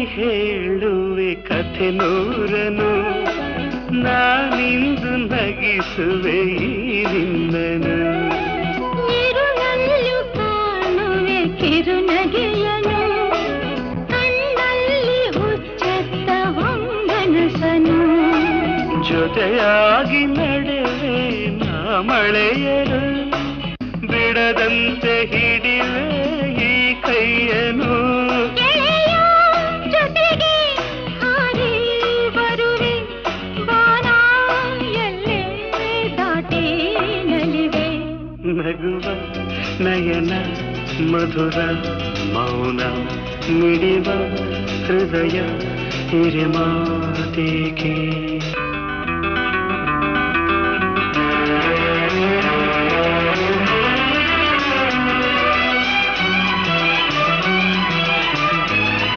ಹೇಳುವೆ ಕಥೆ ನೂರನು ನಾನಿಂದು ನಗಿಸುವೆ ಈ ನಿನ್ನನು ಇರುಳಲ್ಲೂ ಕಾಣುವೆ ಕಿರುನಗೆಯನು ಕಣ್ಣಲ್ಲಿ ಹುಚ್ಚೆತ್ತ ಹೊಂಗನಸನು ಜೊತೆಯಾಗಿ ನಡೆವೆ ನಾ ಮಳೆಯರು ಬಿಡದಂತೆ ಹಿಡಿವೆ ಈ ಕೈಯನು ಜೊತೆಗೆ ಹಾರಿ ಬರುವೆ ಬಾನ ಎಲ್ಲೇ ದಾಟಿ ನಲಿವೆ ನಗುವ ನಯನ ಮಧುರ ಮೌನ ಮಿಡಿವ ಹೃದಯ ಹಿರಿಮಾತೇಕೆ